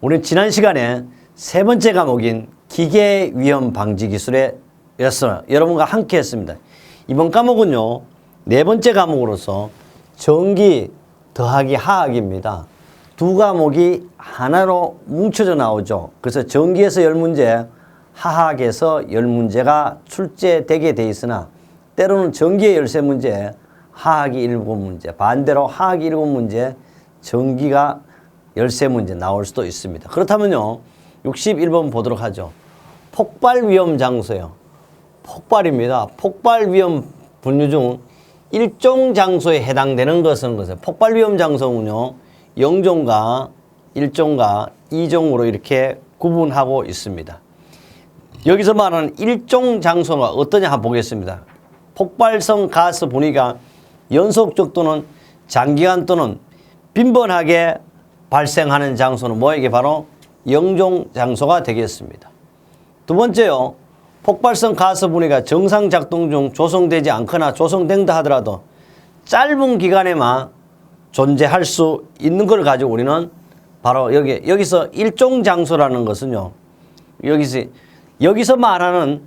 우리 지난 시간에 세 번째 과목인 기계위험 방지 기술에 여러분과 함께 했습니다. 이번 과목은요, 네 번째 과목으로서 전기 더하기 화학입니다. 두 과목이 하나로 뭉쳐져 나오죠. 그래서 전기에서 10문제, 화학에서 10문제가 출제되게 돼 있으나 때로는 전기의 13문제, 화학이 7문제, 반대로 화학이 7문제, 전기가 13문제 나올 수도 있습니다. 그렇다면요, 61번 보도록 하죠. 폭발 위험 장소요. 폭발입니다. 폭발 위험 분류 중 일종 장소에 해당되는 것은 폭발 위험 장소는요, 0종과 1종과 2종으로 이렇게 구분하고 있습니다. 여기서 말하는 일종 장소가 어떠냐 한번 보겠습니다. 폭발성 가스 분위기가 연속적 또는 장기간 또는 빈번하게 발생하는 장소는 뭐에게 바로 0종 장소가 되겠습니다. 두 번째요, 폭발성 가스 분위기가 정상 작동 중 조성되지 않거나 조성된다 하더라도 짧은 기간에만 존재할 수 있는 걸 가지고 우리는 바로 여기서 일종 장소라는 것은요, 여기서 말하는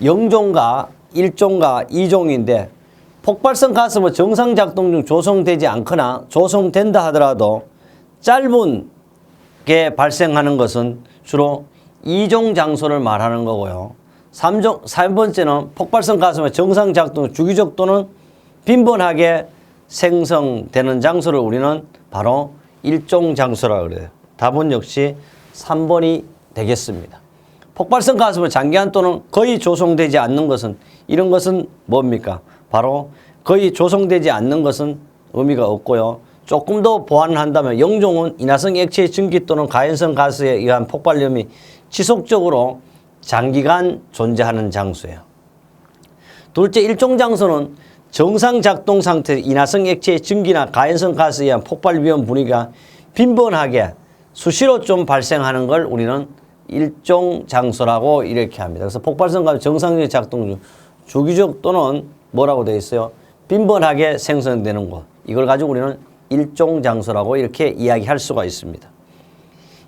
0종과 1종과 2종인데 폭발성 가스가 정상 작동 중 조성되지 않거나 조성된다 하더라도 짧은 게 발생하는 것은 주로 2종 장소를 말하는 거고요. 3번째는 폭발성 가스가 정상 작동 중 주기적 또는 빈번하게 생성되는 장소를 우리는 바로 1종 장소라고 그래요. 답은 역시 3번이 되겠습니다. 폭발성 가스가 장기간 또는 거의 조성되지 않는 것은, 이런 것은 뭡니까? 바로 거의 조성되지 않는 것은 의미가 없고요. 조금 더 보완을 한다면 0종은 인화성 액체의 증기 또는 가연성 가스에 의한 폭발 위험이 지속적으로 장기간 존재하는 장소예요. 둘째, 1종 장소는 정상 작동 상태에서 인화성 액체의 증기나 가연성 가스에 의한 폭발 위험 분위기가 빈번하게 수시로 좀 발생하는 걸 우리는 1종 장소라고 이렇게 합니다. 그래서 폭발성 가스 정상적인 작동 중 주기적 또는 뭐라고 되어 있어요? 빈번하게 생성되는 것. 이걸 가지고 우리는 1종 장소라고 이렇게 이야기할 수가 있습니다.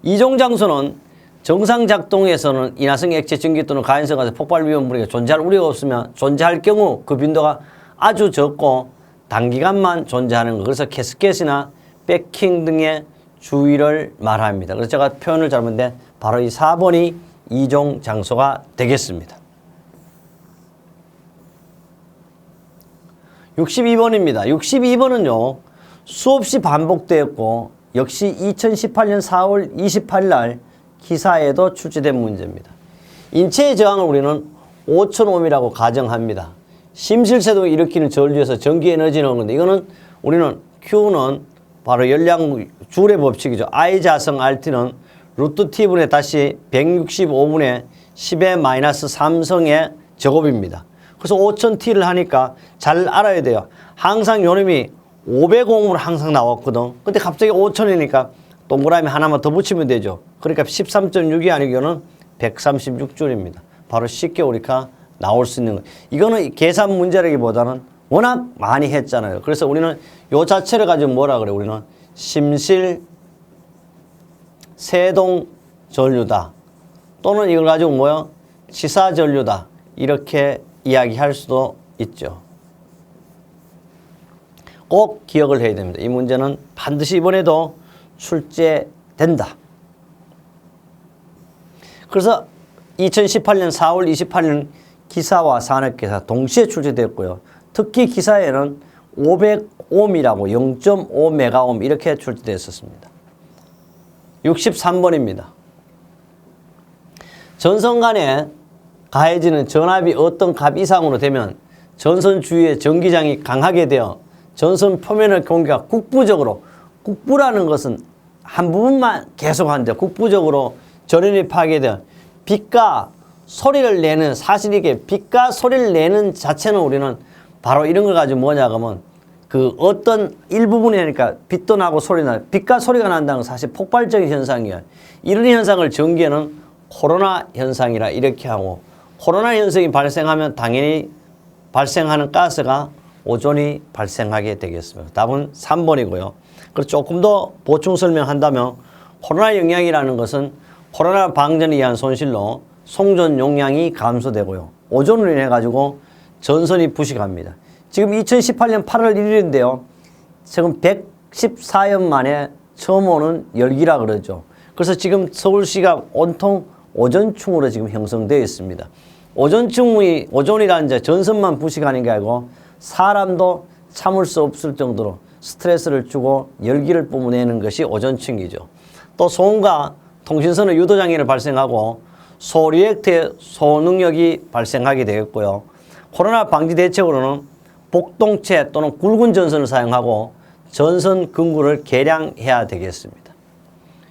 2종 장소는 정상 작동에서는 인화성 액체 증기 또는 가연성 가스 폭발 위험 분위기가 존재할 우려가 없으면 존재할 경우 그 빈도가 아주 적고 단기간만 존재하는 것. 그래서 캐스켓이나 백킹 등의 주의를 말합니다. 그래서 제가 표현을 잘못했는데 바로 이 4번이 2종 장소가 되겠습니다. 62번입니다. 62번은요, 수없이 반복되었고 역시 2018년 4월 28일 날 기사에도 출제된 문제입니다. 인체의 저항을 우리는 5000옴이라고 가정합니다. 심실세동을 일으키는 전류에서 전기 에너지는 건데, 이거는 우리는 Q는 바로 열량 줄의 법칙이죠. I 자성 RT는 루트 T분의 다시 165분의 10의 마이너스 3성의 제곱입니다. 그래서 5000T를 하니까 잘 알아야 돼요. 항상 요놈이 500옴으로 항상 나왔거든. 근데 갑자기 5000이니까 동그라미 하나만 더 붙이면 되죠. 그러니까 13.6이 아니고 이거는 136줄입니다. 바로 쉽게 우리가 나올 수 있는 거. 이거는 계산 문제라기보다는 워낙 많이 했잖아요. 그래서 우리는 요 자체를 가지고 뭐라 그래? 우리는 심실 세동 전류다. 또는 이걸 가지고 뭐요? 치사 전류다. 이렇게 이야기할 수도 있죠. 꼭 기억을 해야 됩니다. 이 문제는 반드시 이번에도 출제된다. 그래서 2018년 4월 28일 기사와 산업기사 동시에 출제됐고요. 특히 기사에는 500옴이라고 0.5메가옴 이렇게 출제됐었습니다. 63번입니다. 전선 간에 가해지는 전압이 어떤 값 이상으로 되면 전선 주위에 전기장이 강하게 되어 전선 표면의 공기가 국부라는 것은 한 부분만 계속 하는데 국부적으로 전원이 파괴되어 빛과 소리를 내는, 사실 이게 빛과 소리를 내는 자체는 우리는 바로 이런 걸 가지고 뭐냐 하면 그 어떤 일부분이 하니까 빛도 나고 소리 나고 빛과 소리가 난다는 건 사실 폭발적인 현상이에요. 이런 현상을 전기에는 코로나 현상이라 이렇게 하고, 코로나 현상이 발생하면 당연히 발생하는 가스가 오존이 발생하게 되겠습니다. 답은 3번이고요. 그리고 조금 더 보충 설명한다면 코로나 영향이라는 것은 코로나 방전에 의한 손실로 송전 용량이 감소되고요. 오존으로 인해 가지고 전선이 부식합니다. 지금 2018년 8월 1일인데요. 지금 114년 만에 처음 오는 열기라 그러죠. 그래서 지금 서울시가 온통 오존층으로 지금 형성되어 있습니다. 오존이라는 이제 전선만 부식하는 게 아니고 사람도 참을 수 없을 정도로 스트레스를 주고 열기를 뿜어내는 것이 오존층이죠. 또 소음과 통신선의 유도장애를 발생하고 소리액트의 소능력이 발생하게 되겠고요. 코로나 방지 대책으로는 복동체 또는 굵은 전선을 사용하고 전선 근구를 개량해야 되겠습니다.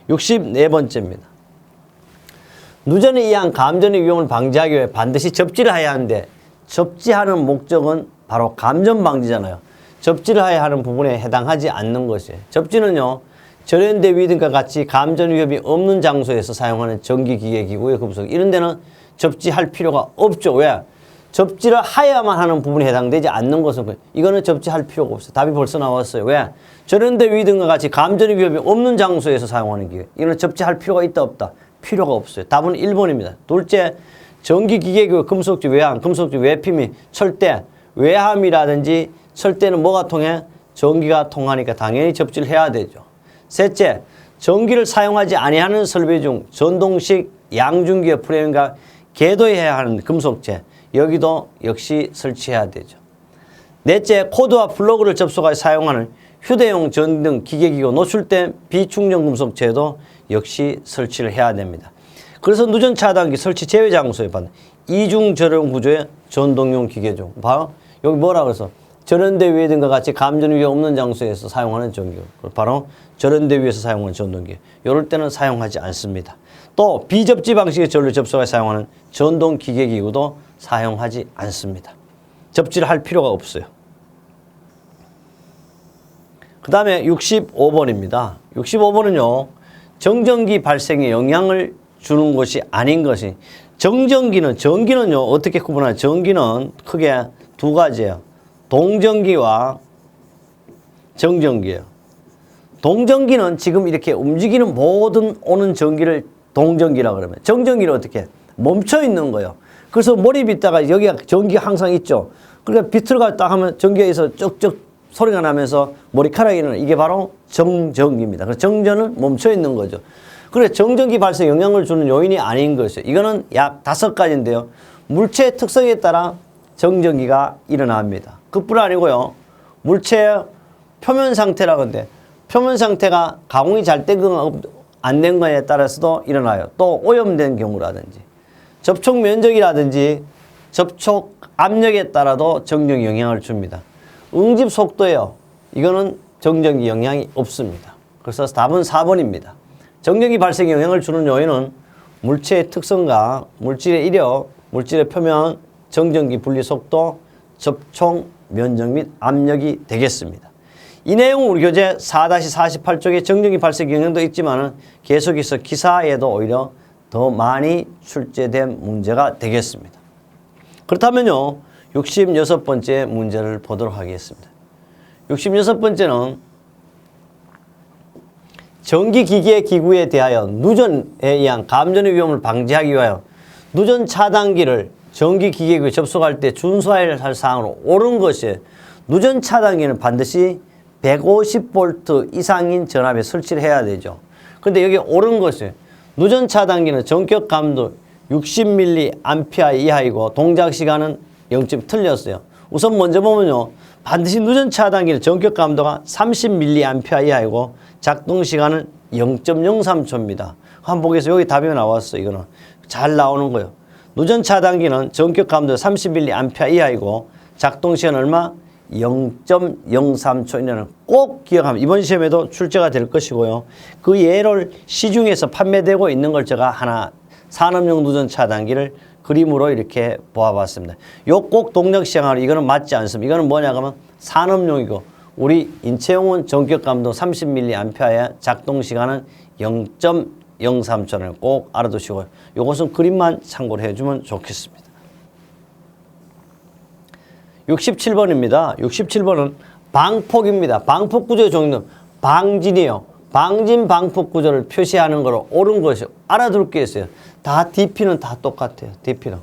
64번째입니다. 누전에 의한 감전의 위험을 방지하기 위해 반드시 접지를 해야 하는데 접지하는 목적은 바로 감전 방지잖아요. 접지를 해야 하는 부분에 해당하지 않는 것이에요. 접지는요. 절연대 위 등과 같이 감전 위험이 없는 장소에서 사용하는 전기기계기구의 금속 이런 데는 접지할 필요가 없죠. 왜? 접지를 해야만 하는 부분에 해당되지 않는 것은 이거는 접지할 필요가 없어요. 답이 벌써 나왔어요. 왜? 절연대 위 등과 같이 감전 위험이 없는 장소에서 사용하는 기계 이거는 접지할 필요가 있다 없다? 필요가 없어요. 답은 1번입니다. 둘째, 전기기계기구 금속지 외함, 금속지 외핌이 철대, 외함이라든지 철대는 뭐가 통해? 전기가 통하니까 당연히 접지를 해야 되죠. 셋째, 전기를 사용하지 아니하는 설비 중 전동식 양중기의 프레임과 궤도해야 하는 금속체 여기도 역시 설치해야 되죠. 넷째, 코드와 플러그를 접속하여 사용하는 휴대용 전등 기계기구 노출된 비충전 금속체도 역시 설치를 해야 됩니다. 그래서 누전 차단기 설치 제외 장소에 받는 이중 절연 구조의 전동용 기계죠. 바로 여기 뭐라 그래서 절연대 위에 등과 같이 감전 위에 없는 장소에서 사용하는 전기구. 바로 절연대 위에서 사용하는 전동기. 이럴 때는 사용하지 않습니다. 또 비접지 방식의 전류 접속에 사용하는 전동 기계기구도 사용하지 않습니다. 접지를 할 필요가 없어요. 그 다음에 65번입니다. 65번은요. 정전기 발생에 영향을 주는 것이 아닌 것이 전기는요. 어떻게 구분하냐. 전기는 크게 두 가지예요. 동전기와 정전기예요. 동전기는 지금 이렇게 움직이는 모든 오는 전기를 동전기라고 그러면 정전기는 어떻게 멈춰 있는 거예요. 그래서 몰입이 있다가 여기가 전기가 항상 있죠. 그러니까 비틀어가 딱 하면 전기에서 쩍쩍 소리가 나면서 머리카락이 일어나 이게 바로 정전기입니다. 그래서 정전은 멈춰 있는 거죠. 그래 정전기 발생 영향을 주는 요인이 아닌 것이죠. 이거는 약 5가지인데요. 물체의 특성에 따라 정전기가 일어납니다. 그뿐 아니고요. 물체의 표면 상태라고 하는데 표면 상태가 가공이 잘 된 거 안 된 거에 따라서도 일어나요. 또 오염된 경우라든지 접촉 면적이라든지 접촉 압력에 따라도 정전기 영향을 줍니다. 응집 속도예요. 이거는 정전기 영향이 없습니다. 그래서 답은 4번입니다. 정전기 발생에 영향을 주는 요인은 물체의 특성과 물질의 이력, 물질의 표면, 정전기 분리 속도, 접촉 면적 및 압력이 되겠습니다. 이 내용은 우리 교재 4-48쪽에 정전기 발생 영향도 있지만 계속해서 기사에도 오히려 더 많이 출제된 문제가 되겠습니다. 그렇다면요. 66번째 문제를 보도록 하겠습니다. 66번째는 전기기계 기구에 대하여 누전에 의한 감전의 위험을 방지하기 위하여 누전 차단기를 전기기계기구에 접속할 때 준수해야 할 사항으로 옳은 것이 누전 차단기는 반드시 150V 이상인 전압에 설치를 해야 되죠. 근데 여기 옳은 것이 누전 차단기는 전격 감도 60mA 이하이고 동작 시간은 0점 틀렸어요. 우선 먼저 보면요. 반드시 누전 차단기는 전격 감도가 30mA 이하이고 작동 시간은 0.03초입니다. 한번 보겠습니다. 여기 답이 나왔어요. 이거는 잘 나오는 거예요. 누전 차단기는 전격 감도 30mA 이하이고 작동 시간 얼마? 0.03초. 꼭 기억하면 이번 시험에도 출제가 될 것이고요. 그 예를 시중에서 판매되고 있는 걸 제가 하나 산업용 누전 차단기를 그림으로 이렇게 보아봤습니다. 요 꼭 동력 시행하는 이거는 맞지 않습니다. 이거는 뭐냐 하면 산업용이고 우리 인체용은 전격 감도 30mA의 작동 시간은 0.03초를 꼭 알아두시고요. 요것은 그림만 참고를 해주면 좋겠습니다. 67번입니다. 67번은 방폭입니다. 방폭 구조의 종류는 방진이에요. 방진 방폭 구조를 표시하는 거로 옳은 것이 알아둘 게 있어요. 다 DP는 다 똑같아요. DP는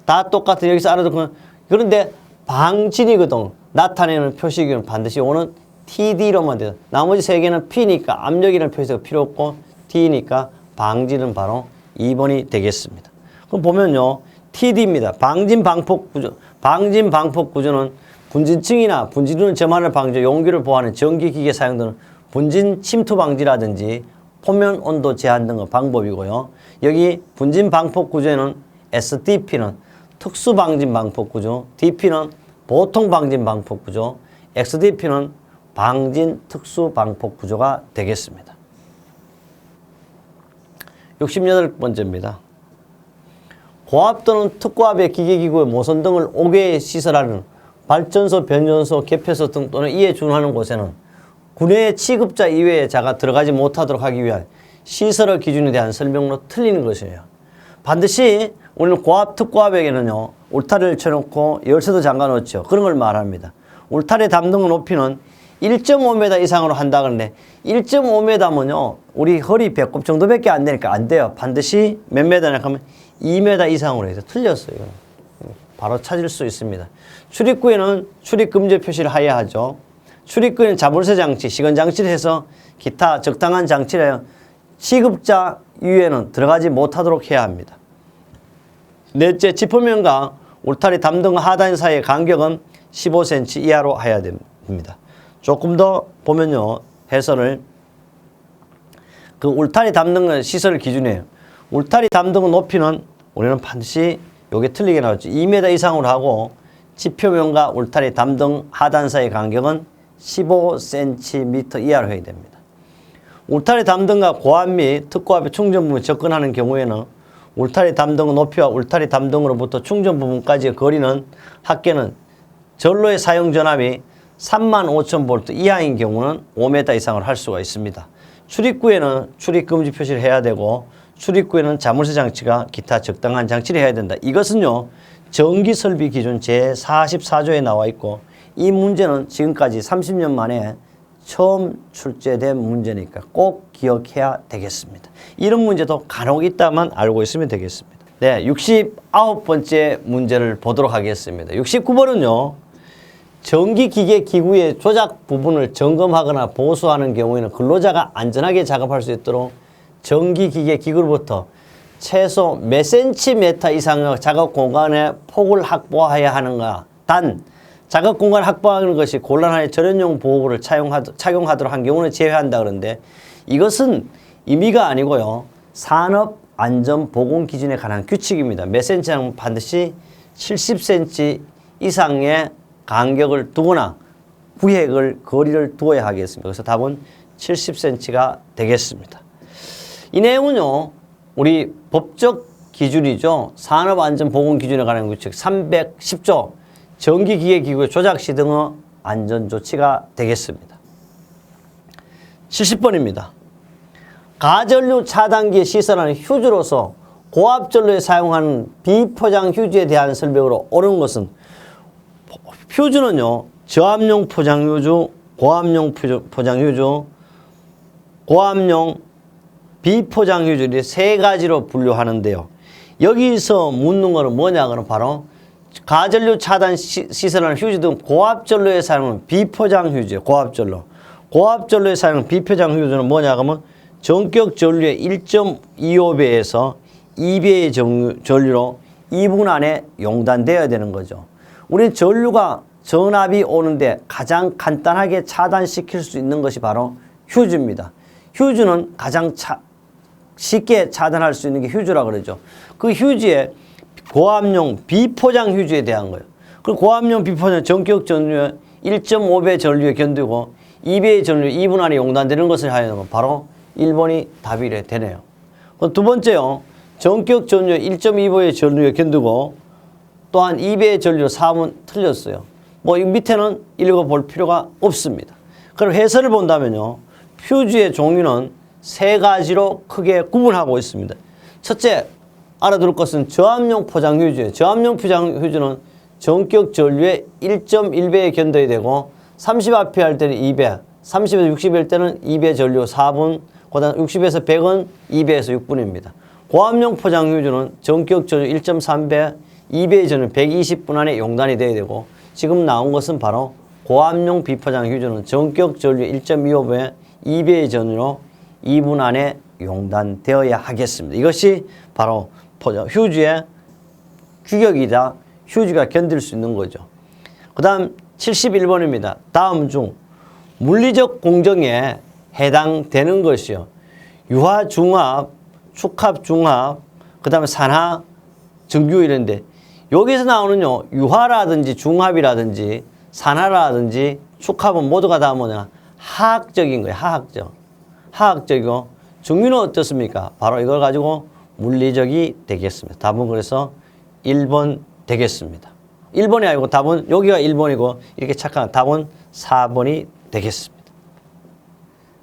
다 똑같아요. 여기서 알아두면 그런데 방진이거든. 나타내는 표시기는 반드시 오는 TD로만 돼요. 나머지 세 개는 P니까 압력이라는 표시가 필요 없고 T니까 방진은 바로 2번이 되겠습니다. 그럼 보면요. TD입니다. 방진 방폭 구조. 방진 방폭 구조는 분진층이나 분진을 점하는 방지, 용기를 보호하는 전기기기에 사용되는 분진 침투 방지라든지 표면 온도 제한 등의 방법이고요. 여기 분진 방폭 구조에는 SDP는 특수 방진 방폭 구조, DP는 보통 방진 방폭 구조, XDP는 방진 특수 방폭 구조가 되겠습니다. 68번째입니다. 고압 또는 특고압의 기계기구의 모선 등을 5개의 시설하는 발전소, 변전소, 개폐소 등 또는 이에 준하는 곳에는 군의 취급자 이외의 자가 들어가지 못하도록 하기 위한 시설의 기준에 대한 설명으로 틀리는 것이에요. 반드시 우리는 고압, 특고압에게는요, 울타리를 쳐놓고 열쇠도 잠가 놓죠. 그런 걸 말합니다. 울타리 담등 높이는 1.5m 이상으로 한다 그러는데 1.5m면요, 우리 허리 배꼽 정도밖에 안 되니까 안 돼요. 반드시 몇 m냐 하면 2m 이상으로 해서 틀렸어요. 바로 찾을 수 있습니다. 출입구에는 출입금지 표시를 하여야 하죠. 출입구에는 자물쇠 장치, 시건 장치를 해서 기타 적당한 장치를 해요. 취급자 이외에는 들어가지 못하도록 해야 합니다. 넷째, 지표면과 울타리 담등 하단 사이의 간격은 15cm 이하로 해야 됩니다. 조금 더 보면요, 해설을 그 울타리 담등 시설 기준이에요. 울타리 담등 높이는 우리는 반드시 요게 틀리게 나왔죠. 2m 이상으로 하고 지표면과 울타리 담등 하단 사이의 간격은 15cm 이하로 해야 됩니다. 울타리 담등과 고압 및 특고압의 충전 부분에 접근하는 경우에는 울타리 담등 높이와 울타리 담등으로부터 충전 부분까지의 거리는 합계는 전로의 사용 전압이 35,000V 이하인 경우는 5m 이상을 할 수가 있습니다. 출입구에는 출입금지 표시를 해야 되고 출입구에는 자물쇠 장치가 기타 적당한 장치를 해야 된다. 이것은요, 전기설비 기준 제44조에 나와 있고 이 문제는 지금까지 30년 만에 처음 출제된 문제니까 꼭 기억해야 되겠습니다. 이런 문제도 간혹 있다만 알고 있으면 되겠습니다. 네, 69번째 문제를 보도록 하겠습니다. 69번은요. 전기기계 기구의 조작 부분을 점검하거나 보수하는 경우에는 근로자가 안전하게 작업할 수 있도록 전기기계 기구로부터 최소 몇 센티미터 이상의 작업 공간의 폭을 확보해야 하는가. 단 작업 공간을 확보하는 것이 곤란하여 절연용 보호구를 착용하도록 한 경우는 제외한다 그러는데 이것은 의미가 아니고요. 산업안전보건 기준에 관한 규칙입니다. 몇 cm는 반드시 70cm 이상의 간격을 두거나 거리를 두어야 하겠습니다. 그래서 답은 70cm가 되겠습니다. 이 내용은요, 우리 법적 기준이죠. 산업안전보건기준에 관한 규칙 310조 전기기계기구의 조작 시 등의 안전조치가 되겠습니다. 70번입니다. 가전류 차단기에 시설하는 휴지로서 고압전로에 사용하는 비포장 휴지에 대한 설명으로 옳은 것은 휴지는요, 저압용 포장휴지, 고압용 포장휴지, 고압용 비포장휴지 세 가지로 분류하는데요. 여기서 묻는 거는 뭐냐 그러면 바로 가전류 차단 시설하는 휴지 등 고압전로에 사용하는 비포장휴지, 고압전로. 고압전로에 사용하는 비포장휴지는 뭐냐 그러면 전격 전류의 1.25배에서 2배의 전류로 2분 안에 용단되어야 되는 거죠. 우리 전류가 전압이 오는데 가장 간단하게 차단시킬 수 있는 것이 바로 휴지입니다. 휴지는 가장 쉽게 차단할 수 있는 게 휴지라고 그러죠. 그 휴지에 고압용 비포장 휴지에 대한 거예요. 그 고압용 비포장 전격 전류의 1.5배 전류에 견디고 2배의 전류 2분 안에 용단되는 것을 하여는 건 바로 1번이 답이 되네요. 두 번째요. 전격 전류 1.25의 전류에 견디고 또한 2배의 전류 4번 틀렸어요. 뭐 이 밑에는 읽어볼 필요가 없습니다. 그럼 해설을 본다면요. 휴지의 종류는 세 가지로 크게 구분하고 있습니다. 첫째, 알아둘 것은 저압용 포장휴지예요. 저압용 포장휴지는 전격 전류의 1.1배에 견뎌야 되고 30 앞에 할 때는 2배, 30에서 60일 때는 2배 전류 4분, 그다음 60에서 100은 2배에서 6분입니다. 고압용 포장 휴지는 전격 전류 1.3배, 2배의 전류 120분 안에 용단이 돼야 되고, 지금 나온 것은 바로 고압용 비포장 휴지는 전격 전류 1.25배, 2배의 전류로 2분 안에 용단되어야 하겠습니다. 이것이 바로 휴지의 규격이다. 휴지가 견딜 수 있는 거죠. 그 다음 71번입니다. 다음 중 물리적 공정에 해당되는 것이요. 유화 중합, 축합 중합, 그 다음에 산화, 정규 이런데, 여기서 나오는요, 유화라든지 중합이라든지 산화라든지 축합은 모두가 다 뭐냐, 화학적인 거예요. 화학적이고, 정규는 어떻습니까? 바로 이걸 가지고 물리적이 되겠습니다. 답은 그래서 1번 되겠습니다. 1번이 아니고 답은 여기가 1번이고 이렇게 착각한 답은 4번이 되겠습니다.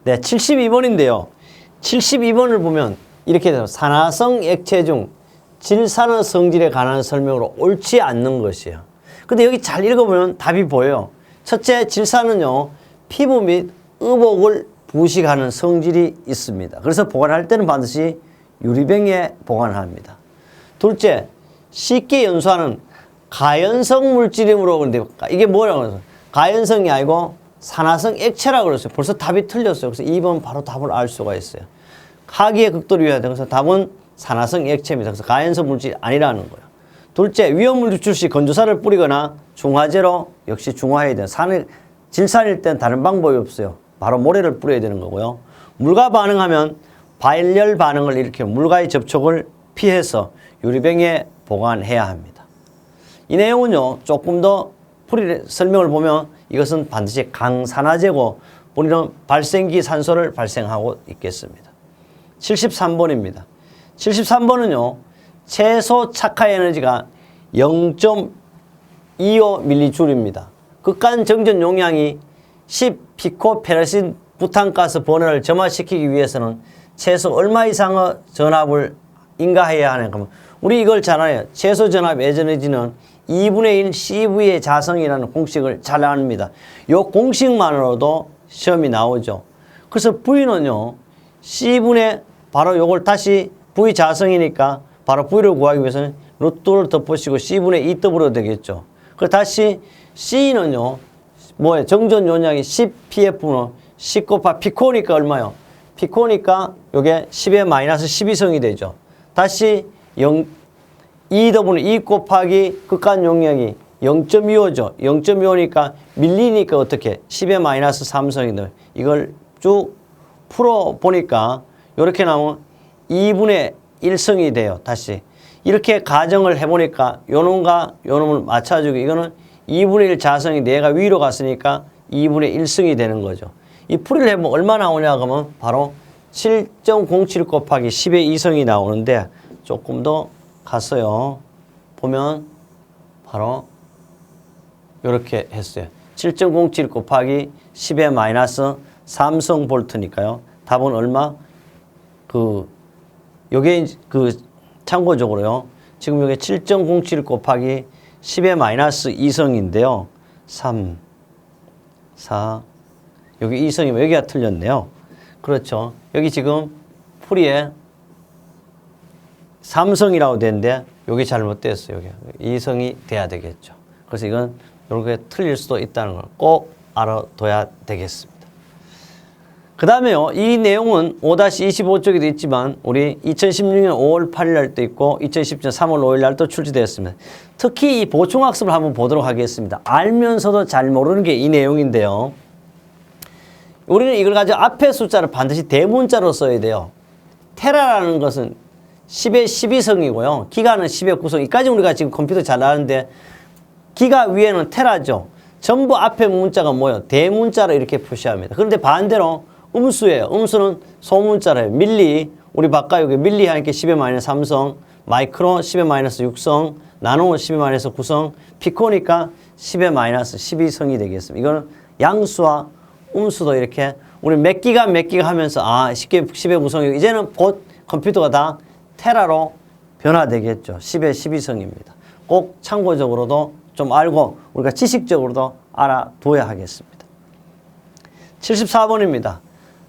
네, 72번인데요. 72번을 보면 이렇게 돼요. 산화성 액체 중 질산의 성질에 관한 설명으로 옳지 않는 것이에요. 근데 여기 잘 읽어보면 답이 보여요. 첫째, 질산은요, 피부 및 의복을 부식하는 성질이 있습니다. 그래서 보관할 때는 반드시 유리병에 보관합니다. 둘째, 쉽게 연소하는 가연성 물질이므로. 그런데 이게 뭐라고 그러죠? 가연성이 아니고 산화성 액체라고 그랬어요. 벌써 답이 틀렸어요. 그래서 2번 바로 답을 알 수가 있어요. 하기의 극도를 위하여 그래서 답은 산화성 액체입니다. 그래서 가연성 물질이 아니라는 거예요. 둘째, 위험물 추출 시 건조사를 뿌리거나 중화제로 역시 중화해야 돼요. 질산일 땐 다른 방법이 없어요. 바로 모래를 뿌려야 되는 거고요. 물과 반응하면 발열 반응을 일으켜 물과의 접촉을 피해서 유리병에 보관해야 합니다. 이 내용은요, 조금 더 풀이 설명을 보면 이것은 반드시 강산화제고 우리는 발생기 산소를 발생하고 있겠습니다. 73번입니다. 73번은요, 최소 착화 에너지가 0.25mJ입니다. 극한 정전 용량이 10 피코페라신 부탄가스 버너를 점화시키기 위해서는 최소 얼마 이상의 전압을 인가해야 하는 겁니다. 우리 이걸 잘 알아요. 최소 전압 에너지는 2분의 1 CV의 자성이라는 공식을 잘 압니다. 이 공식만으로도 시험이 나오죠. 그래서 V는요, C분의 바로 요걸 다시 V 자성이니까 바로 V를 구하기 위해서는 루트를 덮으시고 C분의 2W로 되겠죠. 그래서 다시 C는요, 뭐예요? 정전 용량이 10pf는 10 곱하 피코니까 얼마요? 피코니까 요게 10의 마이너스 12성이 되죠. 다시 2W는 2 곱하기 극한 용량이 0.25죠. 0.25니까 밀리니까 어떻게? 10의 마이너스 3성이 돼요. 이걸 쭉 풀어보니까 이렇게 나오면 2분의 1성이 돼요. 다시. 이렇게 가정을 해보니까 요놈과 요놈을 맞춰주기. 이거는 2분의 1 자성이 내가 위로 갔으니까 2분의 1성이 되는 거죠. 이 풀이를 해보면 얼마 나오냐 그러면 바로 7.07 곱하기 10의 2성이 나오는데 조금 더 갔어요. 보면 바로 이렇게 했어요. 7.07 곱하기 10의 마이너스 3성 볼트니까요. 답은 얼마? 요게 참고적으로요. 지금 요게 7.07 곱하기 10의 마이너스 2성인데요. 3, 4, 여기 2성이면 여기가 틀렸네요. 그렇죠. 여기 지금 풀이에 3성이라고 되는데 여기 잘못됐어요. 여기 2성이 돼야 되겠죠. 그래서 이건 이렇게 틀릴 수도 있다는 걸 꼭 알아둬야 되겠습니다. 그 다음에요. 이 내용은 5-25쪽에도 있지만 우리 2016년 5월 8일 날도 있고 2017년 3월 5일 날도 출시되었습니다. 특히 이 보충학습을 한번 보도록 하겠습니다. 알면서도 잘 모르는 게 이 내용인데요. 우리는 이걸 가지고 앞에 숫자를 반드시 대문자로 써야 돼요. 테라라는 것은 10의 12성이고요. 기가는 10의 9성. 이까지 우리가 지금 컴퓨터 잘 아는데 기가 위에는 테라죠. 전부 앞에 문자가 뭐예요? 대문자로 이렇게 표시합니다. 그런데 반대로 음수예요. 음수는 소문자로 해요. 밀리, 우리 바꿔 여기 밀리 하니까 10의 마이너스 3성, 마이크로 10의 마이너스 6성, 나노 10의 마이너스 9성, 피코니까 10의 마이너스 12성이 되겠습니다. 이거는 양수와 음수도 이렇게 우리 몇 기가 하면서 쉽게 10의 9성이고 이제는 곧 컴퓨터가 다 테라로 변화되겠죠. 10의 12성입니다. 꼭 참고적으로도 좀 알고 우리가 지식적으로도 알아둬야 하겠습니다. 74번입니다.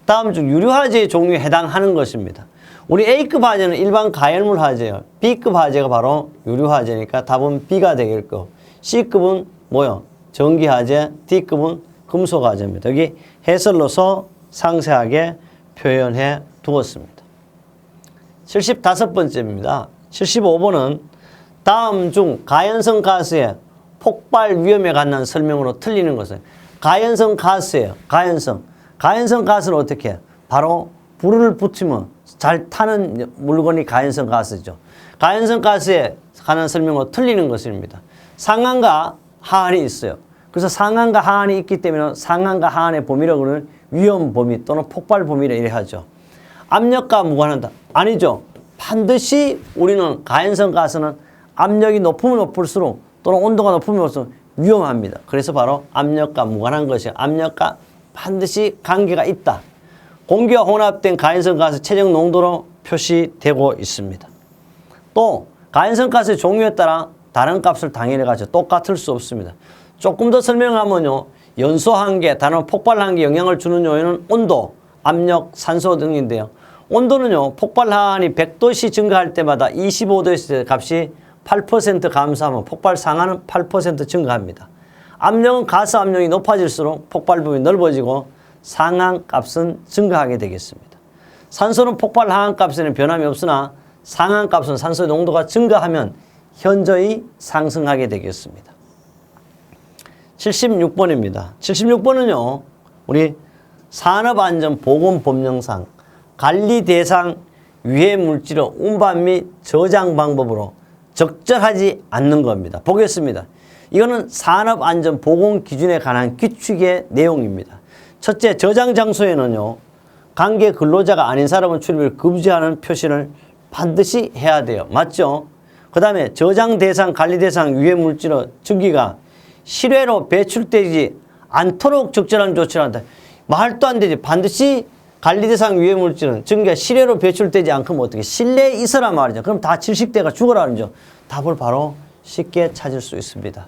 다음 중 유류화재의 종류에 해당하는 것입니다. 우리 A급 화재는 일반 가열물 화재예요. B급 화재가 바로 유류화재니까 답은 B가 되겠고, C급은 뭐요? 전기화재, D급은 금속화재입니다. 여기 해설로서 상세하게 표현해 두었습니다. 75번째입니다. 75번은 다음 중 가연성 가스의 폭발 위험에 관한 설명으로 틀리는 것은 가연성 가스예요. 가연성 가스는 어떻게 해요? 바로 불을 붙이면 잘 타는 물건이 가연성 가스죠. 가연성 가스에 관한 설명으로 틀리는 것입니다. 상한과 하한이 있어요. 그래서 상한과 하한이 있기 때문에 상한과 하한의 범위라고 하는 위험 범위 또는 폭발 범위를 이래 하죠. 압력과 무관하다. 아니죠. 반드시 우리는 가연성 가스는 압력이 높으면 높을수록 또는 온도가 높으면 높을수록 위험합니다. 그래서 바로 압력과 무관한 것이 압력과 반드시 관계가 있다. 공기와 혼합된 가연성 가스 최적 농도로 표시되고 있습니다. 또 가연성 가스의 종류에 따라 다른 값을 당연히 가지고 똑같을 수 없습니다. 조금 더 설명하면요. 연소 한계, 다른 폭발 한계에 영향을 주는 요인은 온도, 압력, 산소 등인데요. 온도는요. 폭발 하한이 100도씨 증가할 때마다 25도씨 값이 8% 감소하면 폭발 상한은 8% 증가합니다. 압력은 가스 압력이 높아질수록 폭발 부분이 넓어지고 상한 값은 증가하게 되겠습니다. 산소는 폭발 하한 값에는 변함이 없으나 상한 값은 산소의 농도가 증가하면 현저히 상승하게 되겠습니다. 76번입니다. 76번은요. 우리 산업안전보건법령상 관리 대상 유해 물질의 운반 및 저장 방법으로 적절하지 않는 겁니다. 보겠습니다. 이거는 산업안전보건기준에 관한 규칙의 내용입니다. 첫째, 저장 장소에는요. 관계 근로자가 아닌 사람은 출입을 금지하는 표시를 반드시 해야 돼요. 맞죠? 그 다음에 저장 대상, 관리 대상 유해 물질의 증기가 실외로 배출되지 않도록 적절한 조치를 한다. 말도 안 되지. 반드시 관리 대상 유해 물질은 증기가 실외로 배출되지 않으면 어떻게 실내에 있어라 말이죠. 그럼 다 질식대가 죽어라는 죠. 답을 바로 쉽게 찾을 수 있습니다.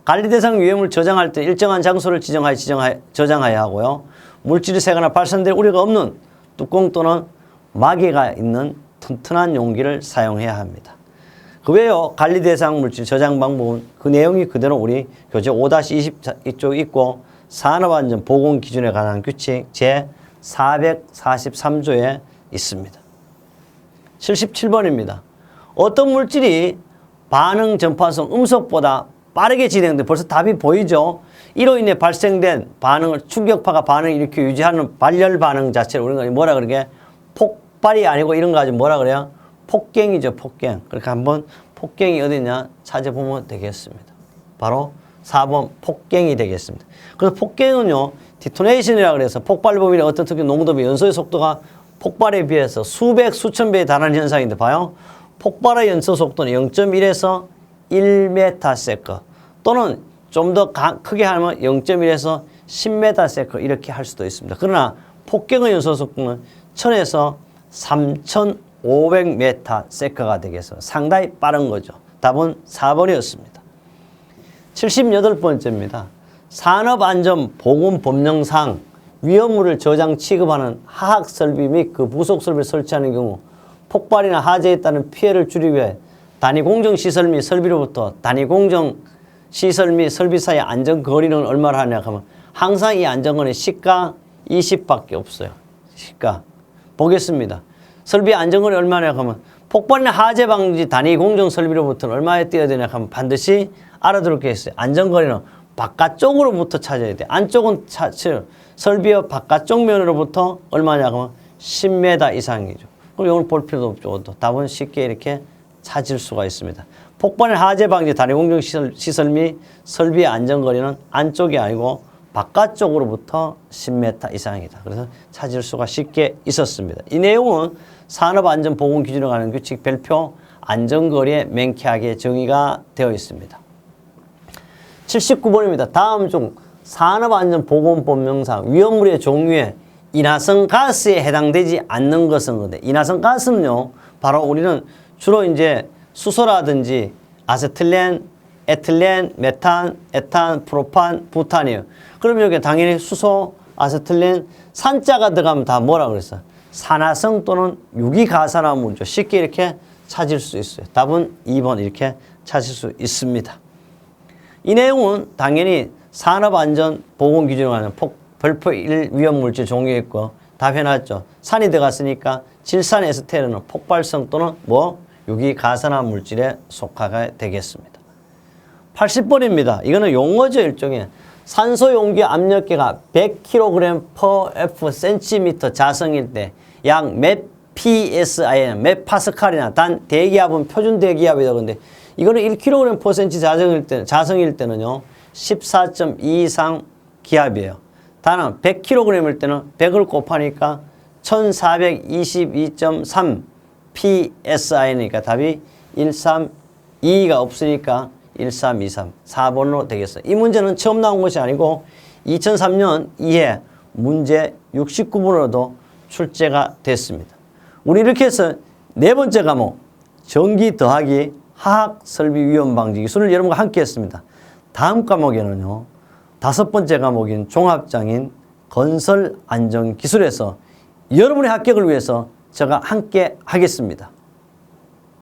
관리 대상 유해물 저장할 때 일정한 장소를 저장해야 하고요. 물질이 새거나 발산될 우려가 없는 뚜껑 또는 마개가 있는 튼튼한 용기를 사용해야 합니다. 그 외에요. 관리 대상 물질 저장 방법은 그 내용이 그대로 우리 교재 5-20 이쪽 있고 산업안전보건기준에 관한 규칙 제443조에 있습니다. 77번입니다. 어떤 물질이 반응 전파성 음속보다 빠르게 진행돼 벌써 답이 보이죠? 이로 인해 발생된 반응을 충격파가 반응을 이렇게 유지하는 발열 반응 자체를 우리가 뭐라 그러게 폭발이 아니고 이런 거 가지고 뭐라 그래요? 폭갱이죠, 폭갱. 그러니까 한번 폭갱이 어디냐 찾아보면 되겠습니다. 바로 4번 폭갱이 되겠습니다. 그래서 폭갱은요, 디토네이션이라고 해서 폭발 범위의 어떤 특정 농도의 연소의 속도가 폭발에 비해서 수백, 수천 배에 달하는 현상인데 봐요. 폭발의 연소 속도는 0.1에서 1m/s 또는 좀 더 크게 하면 0.1에서 10m/s 이렇게 할 수도 있습니다. 그러나 폭갱의 연소 속도는 1000에서 3500m/s가 되겠습니다. 상당히 빠른 거죠. 답은 4번이었습니다. 78번째입니다. 산업안전보건법령상 위험물을 저장 취급하는 하학설비 및 그 부속설비를 설치하는 경우 폭발이나 화재에 따른 피해를 줄이기 위해 단위공정시설 및 설비로부터 단위공정시설 및 설비 사이의 안전거리는 얼마나 하냐 하면 항상 이 안전거리는 시가 20밖에 없어요. 시가. 보겠습니다. 설비 안전거리 얼마냐 하면 폭발이나 화재 방지 단위공정 설비로부터는 얼마에 띄어야 되냐 하면 반드시 알아들을 게 있어요. 안전거리는 바깥쪽으로부터 찾아야 돼. 안쪽은 설비의 바깥쪽 면으로부터 얼마냐 하면 10m 이상이죠. 그럼 이걸 볼 필요도 없죠. 답은 쉽게 이렇게 찾을 수가 있습니다. 폭발의 화재 방지 단위공정 시설 및 설비의 안전거리는 안쪽이 아니고 바깥쪽으로부터 10m 이상이다. 그래서 찾을 수가 쉽게 있었습니다. 이 내용은 산업안전보건기준에 관한 규칙 별표 안전거리에 명쾌하게 정의가 되어 있습니다. 79번입니다. 다음 중 산업안전보건법령상 위험물의 종류에 인화성 가스에 해당되지 않는 것은 건데, 인화성 가스는요, 바로 우리는 주로 이제 수소라든지 아세틸렌, 에틸렌, 메탄, 에탄, 프로판, 부탄이에요. 그럼 여기 당연히 수소, 아세틀렌 산자가 들어가면 다 뭐라 그랬어? 산화성 또는 유기가산화 물질. 쉽게 이렇게 찾을 수 있어요. 답은 2번 이렇게 찾을 수 있습니다. 이 내용은 당연히 산업안전보건기준에 관한 별표 1 위험물질 종류에 있고 답해놨죠. 산이 들어갔으니까 질산 에스테르는 폭발성 또는 유기가산화 물질에 속하게 되겠습니다. 80번입니다. 이거는 용어죠. 일종의 산소 용기 압력계가 100kg/F cm 자성일 때 약 몇 PSI나 몇 파스칼이나 단 대기압은 표준 대기압이다. 근데 이거는 1kg/cm 자성일 때는요 14.2 기압이에요. 다만 100kg일 때는 100을 곱하니까 1422.3 PSI니까 답이 132가 없으니까 1323 4번으로 되겠어요. 이 문제는 처음 나온 것이 아니고 2003년 이해 문제 69번으로도 출제가 됐습니다. 우리 이렇게 해서 네 번째 과목 전기 더하기 화학 설비 위험 방지 기술을 여러분과 함께 했습니다. 다음 과목에는요. 다섯 번째 과목인 종합장인 건설 안전 기술에서 여러분의 합격을 위해서 제가 함께 하겠습니다.